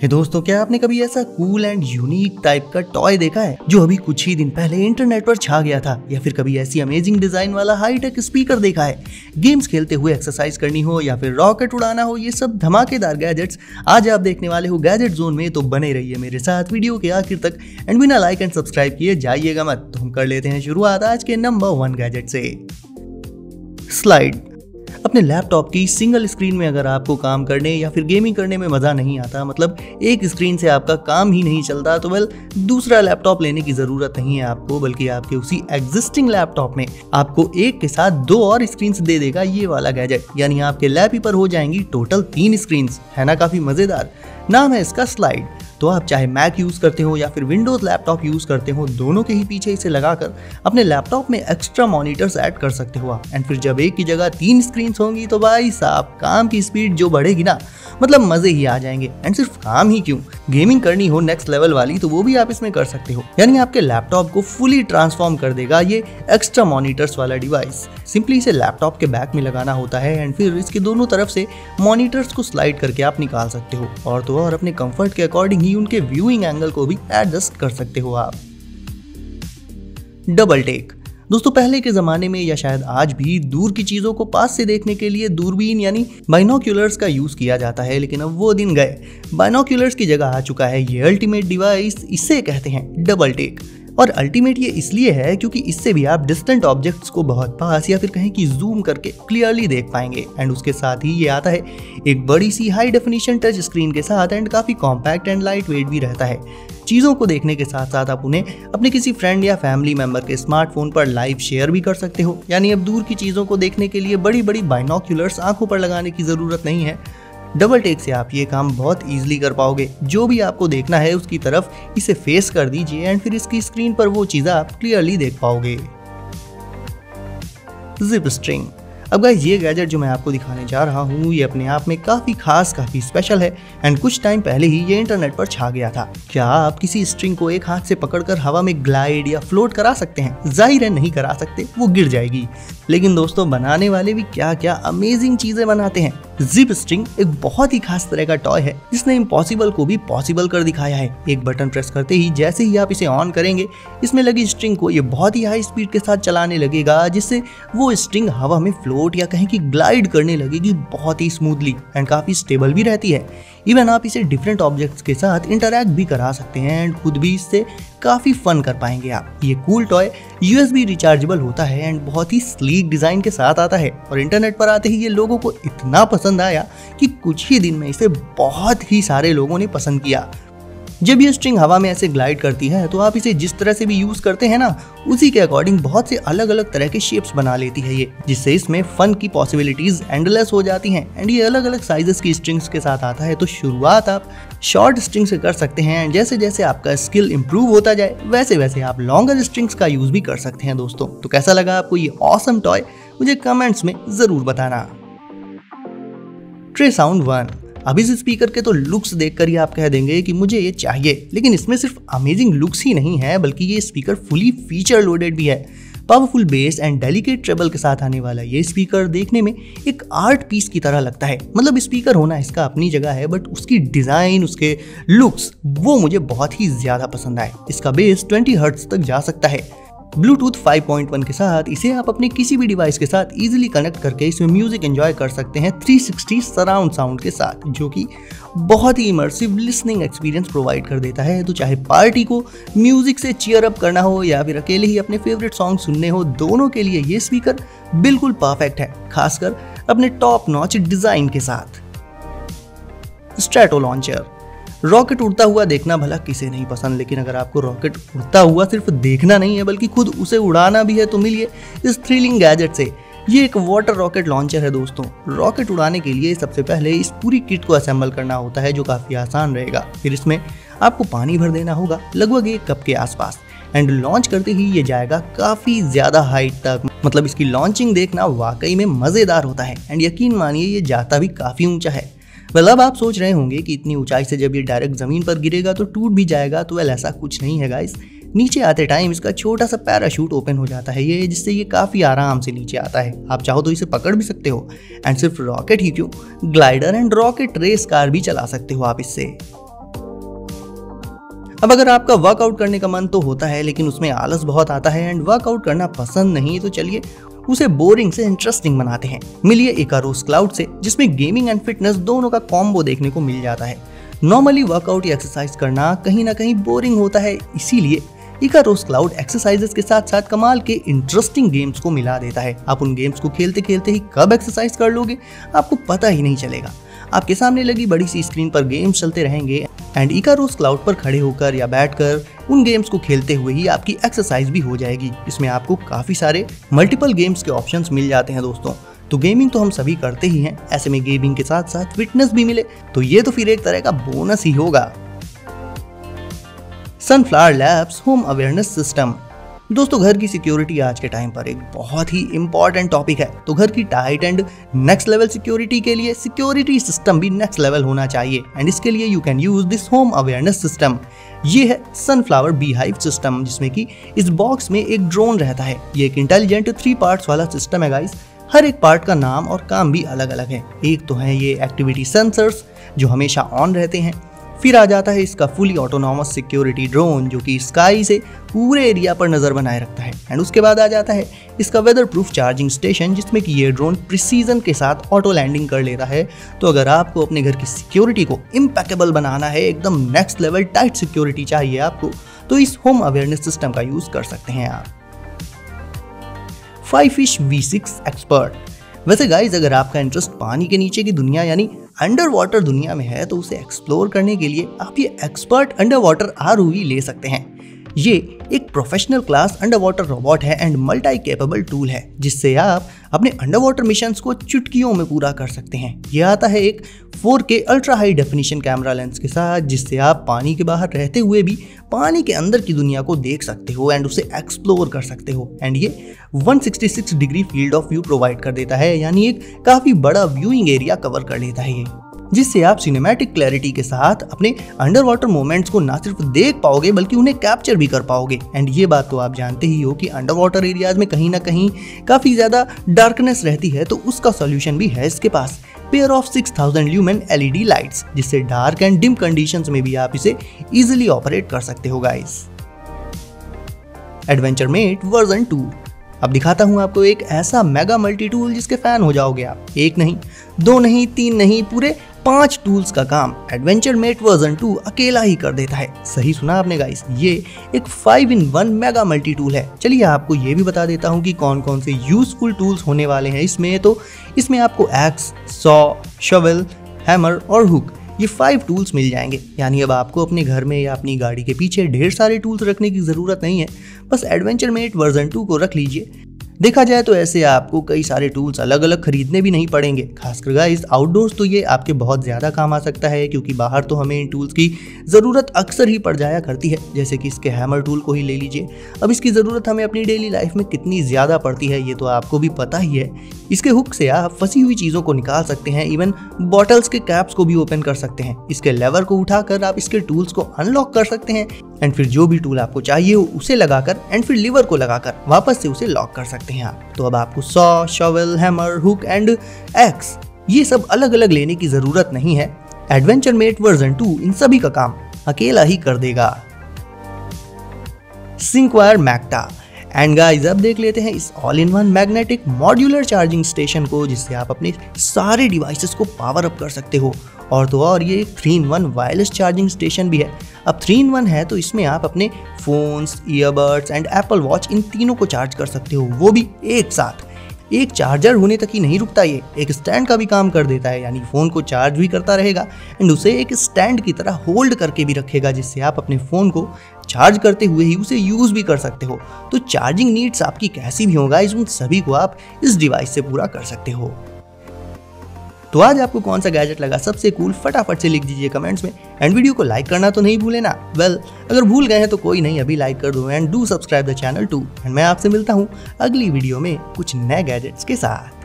हे दोस्तों, क्या आपने कभी ऐसा कूल एंड यूनिक टाइप का टॉय देखा है जो अभी कुछ ही दिन पहले इंटरनेट पर छा गया था? या फिर कभी ऐसी अमेजिंग डिजाइन वाला हाईटेक स्पीकर देखा है? गेम्स खेलते हुए एक्सरसाइज करनी हो या फिर रॉकेट उड़ाना हो, ये सब धमाकेदार गैजेट्स आज आप देखने वाले हो गैजेट जोन में। तो बने रहिए मेरे साथ वीडियो के आखिर तक एंड बिना लाइक एंड सब्सक्राइब किए जाइएगा मत। तो हम कर लेते हैं शुरुआत आज के नंबर 1 गैजेट से। स्लाइड। अपने लैपटॉप की सिंगल स्क्रीन में अगर आपको काम करने या फिर गेमिंग करने में मजा नहीं आता, मतलब एक स्क्रीन से आपका काम ही नहीं चलता, तो वेल दूसरा लैपटॉप लेने की जरूरत नहीं है आपको, बल्कि आपके उसी एग्जिस्टिंग लैपटॉप में आपको एक के साथ 2 और स्क्रीन दे देगा ये वाला गैजेट। यानी आपके लैप ही पर हो जाएंगी टोटल 3 स्क्रीन। है ना काफी मजेदार? नाम है इसका स्लाइड। तो आप चाहे मैक यूज करते हो या फिर विंडोज लैपटॉप यूज करते हो, दोनों के ही पीछे इसे लगाकर अपने लैपटॉप में एक्स्ट्रा मॉनिटर्स ऐड कर सकते हो आप। एंड फिर जब एक की जगह 3 स्क्रीन होंगी तो भाई साहब काम की स्पीड जो बढ़ेगी ना, मतलब मजे ही आ जाएंगे। एंड सिर्फ काम ही क्यों, गेमिंग करनी हो नेक्स्ट लेवल वाली तो वो भी आप इसमें कर सकते हो। यानी आपके लैपटॉप को फुली ट्रांसफॉर्म कर देगा ये एक्स्ट्रा मॉनिटर्स वाला डिवाइस। सिंपली इसे लैपटॉप के बैक में लगाना होता है एंड फिर इसके दोनों तरफ से मॉनिटर्स को स्लाइड करके आप निकाल सकते हो। और तो और अपने कंफर्ट के अकॉर्डिंग ही उनके व्यूइंग एंगल को भी एडजस्ट कर सकते हो आप। Double take. दोस्तों, पहले के जमाने में या शायद आज भी दूर की चीजों को पास से देखने के लिए दूरबीन यानी बाइनोक्यूलर्स का यूज किया जाता है, लेकिन अब वो दिन गए। बाइनोक्यूलर्स की जगह आ चुका है ये अल्टीमेट डिवाइस, इसे कहते हैं डबल टेक। और अल्टीमेट ये इसलिए है क्योंकि इससे भी आप डिस्टेंट ऑब्जेक्ट्स को बहुत पास या फिर कहें कि जूम करके क्लियरली देख पाएंगे। एंड उसके साथ ही ये आता है एक बड़ी सी हाई डेफिनेशन टच स्क्रीन के साथ एंड काफी कॉम्पैक्ट एंड लाइट वेट भी रहता है। चीज़ों को देखने के साथ साथ आप उन्हें अपने किसी फ्रेंड या फैमिली मेंबर के स्मार्टफोन पर लाइव शेयर भी कर सकते हो। यानी अब दूर की चीज़ों को देखने के लिए बड़ी बड़ी बाइनोक्यूलर्स आंखों पर लगाने की ज़रूरत नहीं है। डबल टेक से आप ये काम बहुत इजीली कर पाओगे। जो भी आपको देखना है उसकी तरफ इसे फेस कर दीजिए एंड फिर इसकी स्क्रीन पर वो चीज़ें आप क्लियरली देख पाओगे। Zip string. अब गाइस, ये गैजेट जो मैं आपको दिखाने जा रहा हूँ ये अपने आप में काफ़ी खास, काफ़ी स्पेशल है एंड कुछ टाइम पहले ही ये इंटरनेट पर छा गया था। क्या आप किसी स्ट्रिंग को एक हाथ से पकड़कर हवा में ग्लाइड या फ्लोट करा सकते हैं? जाहिर है नहीं करा सकते, वो गिर जाएगी। लेकिन दोस्तों, बनाने वाले भी क्या क्या अमेजिंग चीजें बनाते हैं। जिप स्ट्रिंग एक बहुत ही खास तरह का टॉय है जिसने इम्पॉसिबल को भी पॉसिबल कर दिखाया है। एक बटन प्रेस करते ही जैसे ही आप इसे ऑन करेंगे, इसमें लगी स्ट्रिंग को ये बहुत ही हाई स्पीड के साथ चलाने लगेगा, जिससे वो स्ट्रिंग हवा में फ्लोट या कहीं की ग्लाइड करने लगेगी बहुत ही स्मूथली एंड काफी स्टेबल भी रहती है। इवन आप इसे डिफरेंट ऑब्जेक्ट्स के साथ इंटरैक्ट भी करा सकते हैं एंड खुद भी इससे काफी फन कर पाएंगे आप। ये कूल टॉय USB रिचार्जेबल होता है एंड बहुत ही स्लीक डिजाइन के साथ आता है। और इंटरनेट पर आते ही ये लोगों को इतना पसंद आया कि कुछ ही दिन में इसे बहुत ही सारे लोगों ने पसंद किया। जब ये स्ट्रिंग हवा में ऐसे ग्लाइड करती है तो आप इसे जिस तरह से भी यूज करते हैं ना, उसी के अकॉर्डिंग बहुत से अलग अलग तरह के शेप्स बना लेती है ये, जिससे इसमें फन की पॉसिबिलिटीज एंडलेस हो जाती हैं। एंड ये अलग अलग साइजेस की स्ट्रिंग्स के साथ आता है। तो शुरुआत आप शॉर्ट स्ट्रिंग से कर सकते हैं एंड जैसे जैसे आपका स्किल इंप्रूव होता जाए वैसे वैसे आप लॉन्गर स्ट्रिंग्स का यूज भी कर सकते हैं दोस्तों। तो कैसा लगा आपको ये ऑसम टॉय, मुझे कमेंट्स में जरूर बताना। Tray sound 1। अब इस स्पीकर के तो लुक्स देखकर ही आप कह देंगे कि मुझे ये चाहिए, लेकिन इसमें सिर्फ अमेजिंग लुक्स ही नहीं है बल्कि ये स्पीकर फुली फीचर लोडेड भी है। Powerful bass and delicate treble के साथ आने वाला ये स्पीकर देखने में एक आर्ट पीस की तरह लगता है। मतलब स्पीकर होना इसका अपनी जगह है, बट उसकी डिजाइन, उसके लुक्स वो मुझे बहुत ही ज्यादा पसंद आए। इसका बेस 20 हर्ट्ज तक जा सकता है। ब्लूटूथ 5.1 के साथ इसे आप अपने किसी भी डिवाइस के साथ इजीली कनेक्ट करके इसमें म्यूजिक एंजॉय कर सकते हैं 360 सराउंड साउंड के साथ, जो कि बहुत ही इमर्सिव लिसनिंग एक्सपीरियंस प्रोवाइड कर देता है। तो चाहे पार्टी को म्यूजिक से चीयर अप करना हो या फिर अकेले ही अपने फेवरेट सॉन्ग सुनने हो, दोनों के लिए ये स्पीकर बिल्कुल परफेक्ट है, खासकर अपने टॉप नॉच डिजाइन के साथ। Strato launcher. रॉकेट उड़ता हुआ देखना भला किसे नहीं पसंद, लेकिन अगर आपको रॉकेट उड़ता हुआ सिर्फ देखना नहीं है बल्कि खुद उसे उड़ाना भी है तो मिलिए इस थ्रिलिंग गैजेट से। ये एक वाटर रॉकेट लॉन्चर है दोस्तों। रॉकेट उड़ाने के लिए सबसे पहले इस पूरी किट को असेंबल करना होता है, जो काफ़ी आसान रहेगा। फिर इसमें आपको पानी भर देना होगा लगभग 1 कप के आसपास एंड लॉन्च करते ही ये जाएगा काफ़ी ज़्यादा हाइट तक। मतलब इसकी लॉन्चिंग देखना वाकई में मज़ेदार होता है एंड यकीन मानिए ये जाता भी काफ़ी ऊंचा है। अब आप सोच रहे होंगे कि इतनी ऊंचाई से जब ये डायरेक्ट ज़मीन पर गिरेगा तो टूट भी जाएगा, तो ऐसा कुछ नहीं है गाइस। नीचे आते टाइम इसका छोटा सा पैराशूट ओपन हो जाता है ये, जिससे ये काफ़ी आराम से नीचे आता है। आप चाहो तो इसे पकड़ भी सकते हो एंड सिर्फ रॉकेट ही क्यों, glider and rocket race car भी चला सकते हो आप इससे। अब अगर आपका वर्कआउट करने का मन तो होता है लेकिन उसमें आलस बहुत आता है एंड वर्कआउट करना पसंद नहीं, तो चलिए उसे बोरिंग से इंटरेस्टिंग बनाते हैं। मिलिए इकारोस क्लाउड से, जिसमें गेमिंग एंड फिटनेस दोनों का कॉम्बो देखने को मिल जाता है। नॉर्मली वर्कआउट या एक्सरसाइज करना कहीं ना कहीं बोरिंग होता है, इसीलिए इकारोस क्लाउड एक्सरसाइजेस के साथ साथ कमाल के इंटरेस्टिंग गेम्स को मिला देता है। आप उन गेम्स को खेलते खेलते ही कब एक्सरसाइज कर लोगे आपको पता ही नहीं चलेगा। आपके सामने लगी बड़ी सी स्क्रीन पर गेम्स चलते रहेंगे एंड इकारोस क्लाउड पर खड़े होकर या बैठकर उन गेम्स को खेलते हुए ही आपकी एक्सरसाइज भी हो जाएगी। इसमें आपको काफी सारे मल्टीपल गेम्स के ऑप्शंस मिल जाते हैं दोस्तों। तो गेमिंग तो हम सभी करते ही हैं, ऐसे में गेमिंग के साथ साथ फिटनेस भी मिले तो ये तो फिर एक तरह का बोनस ही होगा। Sunflower labs home awareness system. दोस्तों, घर की सिक्योरिटी आज के टाइम पर एक बहुत ही इंपॉर्टेंट टॉपिक है। तो घर की tight and next level security के लिए सिक्योरिटी सिस्टम भी नेक्स्ट लेवल होना चाहिए एंड इसके लिए you can use this home awareness system. ये है सनफ्लावर बीहाइव सिस्टम, जिसमें कि इस बॉक्स में एक ड्रोन रहता है। ये एक इंटेलिजेंट 3 पार्ट्स वाला सिस्टम है गाइस। हर एक पार्ट का नाम और काम भी अलग अलग है। एक तो है ये एक्टिविटी सेंसर्स जो हमेशा ऑन रहते हैं, फिर आ जाता है इसका फुली ऑटोनॉमस सिक्योरिटी ड्रोन जो कि स्काई से पूरे एरिया पर नजर बनाए रखता है एंड उसके बाद आ जाता है इसका वेदर प्रूफ चार्जिंग स्टेशन, जिसमें कि ये ड्रोन प्रिसीजन के साथ ऑटो लैंडिंग कर लेता है। तो अगर आपको अपने घर की सिक्योरिटी को इम्पेकेबल बनाना है, एकदम नेक्स्ट लेवल टाइट सिक्योरिटी चाहिए आपको, तो इस होम अवेयरनेस सिस्टम का यूज कर सकते हैं आप। 5fish V6 expert. वैसे गाइज, अगर आपका इंटरेस्ट पानी के नीचे की दुनिया यानी अंडर वाटर दुनिया में है तो उसे एक्सप्लोर करने के लिए आप ये एक्सपर्ट अंडर वाटर ROV ले सकते हैं। ये एक professional class under water robot है एंड मल्टी कैपेबल टूल है, जिससे आप अपने अंडर वाटर मिशंस को चुटकियों में पूरा कर सकते हैं। ये आता है एक 4K ultra high definition camera lens के साथ, जिससे आप पानी के बाहर रहते हुए भी पानी के अंदर की दुनिया को देख सकते हो एंड उसे एक्सप्लोर कर सकते हो। एंड ये 166 degree field of view provide कर देता है, यानी एक काफी बड़ा व्यूइंग एरिया कवर कर लेता है ये, जिससे आप सिनेमैटिक क्लैरिटी के साथ अपने अंडर वाटर मोमेंट्स को ना सिर्फ देख पाओगे बल्कि उन्हें कैप्चर भी कर पाओगे। एंड ये बात तो आप जानते ही हो कि अंडर वाटर एरियाज में कहीं ना कहीं काफी ज्यादा डार्कनेस रहती है, तो उसका सॉल्यूशन भी है इसके पास। Pair of 6000 lumen LED lights, जिससे डार्क एंड डिम कंडीशंस में भी आप इसे इजीली ऑपरेट कर सकते हो गाइस। Adventure met version 2। अब दिखाता हूं आपको एक ऐसा मेगा मल्टी टूल जिसके फैन हो जाओगे आप। एक नहीं, 2 नहीं, 3 नहीं, पूरे 5 टूल्स का काम एडवेंचर मेट वर्जन 2 अकेला ही कर देता है। सही सुना आपने गाइस, ये एक 5-in-1 मेगा मल्टी टूल है। चलिए आपको ये भी बता देता हूँ कि कौन कौन से यूजफुल टूल्स होने वाले हैं इसमें। तो इसमें आपको एक्स, सॉ, शवल, हैमर और हुक, ये 5 टूल्स मिल जाएंगे। यानी अब आपको अपने घर में या अपनी गाड़ी के पीछे ढेर सारे टूल्स रखने की ज़रूरत नहीं है, बस एडवेंचर मेट वर्जन 2 को रख लीजिए। देखा जाए तो ऐसे आपको कई सारे टूल्स अलग अलग खरीदने भी नहीं पड़ेंगे। खासकर गाइस आउटडोर्स तो ये आपके बहुत ज़्यादा काम आ सकता है, क्योंकि बाहर तो हमें इन टूल्स की ज़रूरत अक्सर ही पड़ जाया करती है। जैसे कि इसके हैमर टूल को ही ले लीजिए। अब इसकी ज़रूरत हमें अपनी डेली लाइफ में कितनी ज़्यादा पड़ती है ये तो आपको भी पता ही है। इसके हुक से आप फंसी हुई चीज़ों को निकाल सकते हैं, इवन बॉटल्स के कैप्स को भी ओपन कर सकते हैं। इसके लेवर को उठाकर आप इसके टूल्स को अनलॉक कर सकते हैं एंड फिर जो भी टूल आपको चाहिए हो उसे लगाकर एंड फिर लीवर को लगाकर वापस से उसे लॉक कर सकते हैं आप। तो अब आपको saw, shovel, hammer, hook and x ये सब अलग अलग लेने की जरूरत नहीं है। एडवेंचर मेट वर्जन 2 इन सभी का काम अकेला ही कर देगा। सिंक्वायर मैग्टा। एंड गाइस अब देख लेते हैं इस all in one magnetic modular charging station को, जिससे आप अपने सारे डिवाइसेस को पावर अप कर सकते हो। और तो और ये 3-in-1 वायरलेस चार्जिंग स्टेशन भी है। अब 3-in-1 है तो इसमें आप अपने phones, earbuds and Apple watch in तीनों को चार्ज कर सकते हो, वो भी एक साथ। एक चार्जर होने तक ही नहीं रुकता, ये एक स्टैंड का भी काम कर देता है, यानी फ़ोन को चार्ज भी करता रहेगा एंड उसे एक स्टैंड की तरह होल्ड करके भी रखेगा, जिससे आप अपने फ़ोन को चार्ज करते हुए ही उसे यूज़ भी कर सकते हो। तो चार्जिंग नीड्स आपकी कैसी भी होगा, उन सभी को आप इस डिवाइस से पूरा कर सकते हो। तो आज आपको कौन सा गैजेट लगा सबसे कूल, फटाफट से लिख दीजिए कमेंट्स में एंड वीडियो को लाइक करना तो नहीं भूलेना। अगर भूल गए हैं तो कोई नहीं, अभी लाइक कर दो and do subscribe the channel too. And मैं आपसे मिलता हूँ अगली वीडियो में कुछ नए गैजेट्स के साथ।